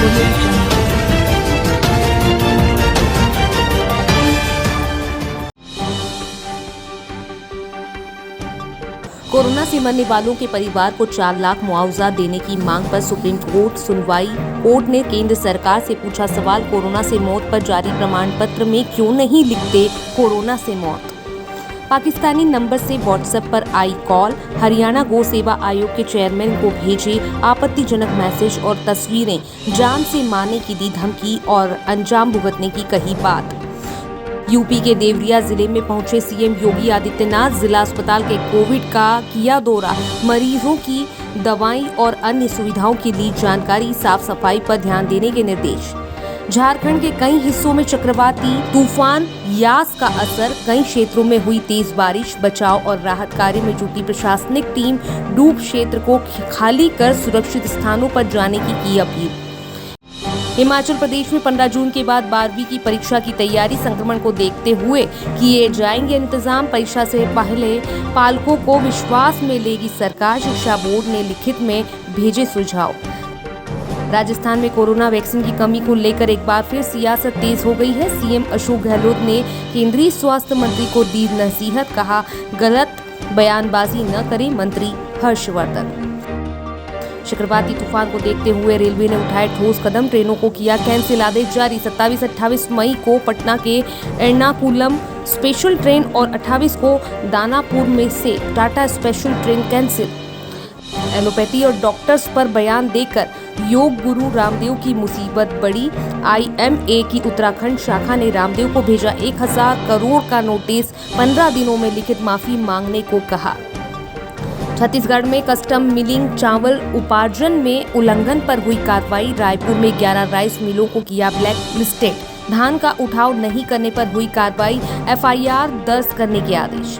Audio Jungle. Corona से मरने वालों के परिवार को 4 लाख मुआवजा देने की मांग पर सुप्रीम कोर्ट सुनवाई। कोर्ट ने केंद्र सरकार से पूछा सवाल, कोरोना से मौत पर जारी प्रमाण पत्र में क्यों नहीं लिखते कोरोना से मौत। पाकिस्तानी नंबर से व्हाट्सएप पर आई कॉल, हरियाणा गौ सेवा आयोग के चेयरमैन को भेजे आपत्तिजनक मैसेज और तस्वीरें, जान से मारने की दी धमकी और अंजाम भुगतने की कही बात। यूपी के देवरिया जिले में पहुंचे सीएम योगी आदित्यनाथ, जिला अस्पताल के कोविड का किया दौरा, मरीजों की दवाई और अन्य सुविधाओं की ली जानकारी, साफ सफाई पर ध्यान देने के निर्देश। झारखंड के कई हिस्सों में चक्रवाती तूफान यास का असर, कई क्षेत्रों में हुई तेज बारिश, बचाव और राहत कार्य में जुटी प्रशासनिक टीम, डूब क्षेत्र को खाली कर सुरक्षित स्थानों पर जाने की अपील। हिमाचल प्रदेश में 15 जून के बाद 12वीं की परीक्षा की तैयारी, संक्रमण को देखते हुए किए जाएंगे इंतजाम। परीक्षा से पहले पालकों को विश्वास में लेगी सरकार, शिक्षा बोर्ड ने लिखित में भेजे सुझाव। राजस्थान में कोरोना वैक्सीन की कमी को लेकर एक बार फिर सियासत तेज हो गई है। सीएम अशोक गहलोत ने केंद्रीय स्वास्थ्य मंत्री को दी नसीहत, कहा गलत बयानबाजी न करें मंत्री हर्षवर्धन। चक्रवाती तूफान को देखते हुए रेलवे ने उठाए ठोस कदम, ट्रेनों को किया कैंसिल, आदेश जारी। 27-28 मई को पटना के एर्नाकुलम स्पेशल ट्रेन और 28 को दानापुर में से Tata special train cancel. Allopathy और डॉक्टर्स पर बयान देकर योग गुरु रामदेव की मुसीबत बढ़ी। IMA की उत्तराखंड शाखा ने रामदेव को भेजा 1000 करोड़ का नोटिस, 15 दिनों में लिखित माफी मांगने को कहा। छत्तीसगढ़ में कस्टम मिलिंग चावल उपार्जन में उल्लंघन पर हुई कार्रवाई। रायपुर में 11 राइस मिलों को किया ब्लैक लिस्टेड, धान का उठाव नहीं करने पर हुई कार्रवाई, FIR दर्ज करने के आदेश।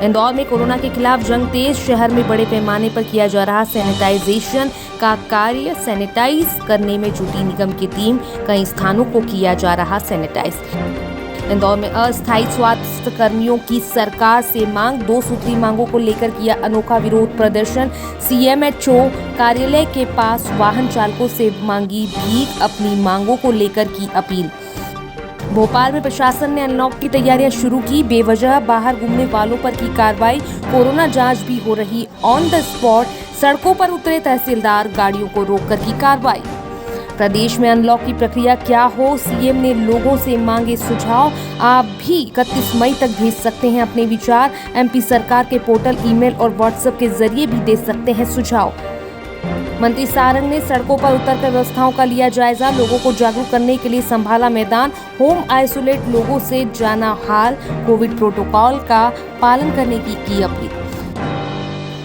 इंदौर में कोरोना के खिलाफ जंग तेज, शहर में बड़े पैमाने पर किया जा रहा सैनिटाइजेशन का कार्य, सैनिटाइज करने में जुटी निगम की टीम, कई स्थानों को किया जा रहा सैनिटाइज। इंदौर में अस्थायी स्वास्थ्य कर्मियों की सरकार से मांग, 2 सूत्री मांगों को लेकर किया अनोखा विरोध प्रदर्शन। CMHO कार्यालय के पास वाहन चालकों से मांगी भीख, अपनी मांगों को लेकर की अपील। भोपाल में प्रशासन ने अनलॉक की तैयारियां शुरू की, बेवजह बाहर घूमने वालों पर की कार्रवाई, कोरोना जांच भी हो रही ऑन द स्पॉट, सड़कों पर उतरे तहसीलदार, गाड़ियों को रोककर की कार्रवाई। प्रदेश में अनलॉक की प्रक्रिया क्या हो, सीएम ने लोगों से मांगे सुझाव। आप भी 31 मई तक भेज सकते हैं अपने विचार। MP सरकार के पोर्टल, ईमेल और व्हाट्सएप के जरिए भी दे सकते हैं सुझाव। मंत्री सारंग ने सड़कों पर उतरकर व्यवस्थाओं का लिया जायजा, लोगों को जागरूक करने के लिए संभाला मैदान, होम आइसोलेट लोगों से जाना हाल, कोविड प्रोटोकॉल का पालन करने की अपील।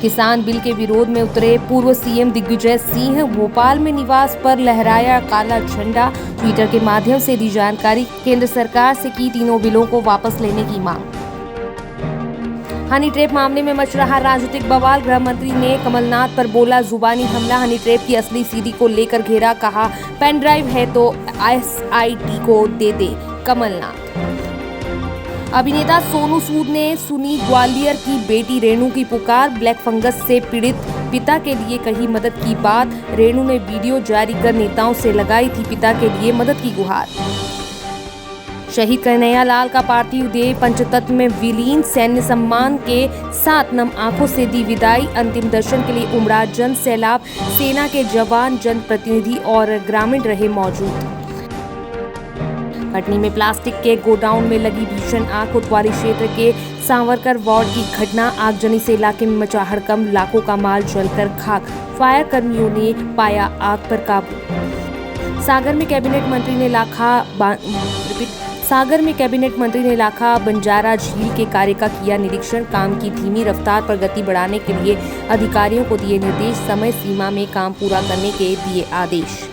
किसान बिल के विरोध में उतरे पूर्व सीएम दिग्विजय सिंह, भोपाल में निवास पर लहराया काला झंडा, ट्विटर के माध्यम से दी जानकारी, केंद्र सरकार से की तीनों बिलों को वापस लेने की मांग। हनी ट्रैप मामले में मच रहा राजनीतिक बवाल, गृह मंत्री ने कमलनाथ पर बोला जुबानी हमला, हनी ट्रैप की असली CD को लेकर घेरा, कहा पेन ड्राइव है तो SIT को दे दे कमलनाथ। अभिनेता सोनू सूद ने सुनी ग्वालियर की बेटी रेणु की पुकार, ब्लैक फंगस से पीड़ित पिता के लिए कही मदद की बात, रेणु ने वीडियो जारी कर नेताओं से लगाई थी पिता के लिए मदद की गुहार। शहीद कन्हैयालाल का पार्थिव देह पंचतत्व में विलीन, सैन्य सम्मान के साथ नम आंखों से दी विदाई, अंतिम दर्शन के लिए उमड़ा जन सैलाब, सेना के जवान, जनप्रतिनिधि और ग्रामीण रहे मौजूद। कटनी में प्लास्टिक के गोडाउन में लगी भीषण आग, कोतवाली क्षेत्र के सांवरकर वार्ड की घटना, आगजनी से इलाके में मचा हड़कंप, लाखों का माल जलकर खाक, फायर कर्मियों ने पाया आग पर काबू। सागर में कैबिनेट मंत्री ने लाखा बंजारा झील के कार्य का किया निरीक्षण, काम की धीमी रफ्तार पर गति बढ़ाने के लिए अधिकारियों को दिए निर्देश, समय सीमा में काम पूरा करने के दिए आदेश।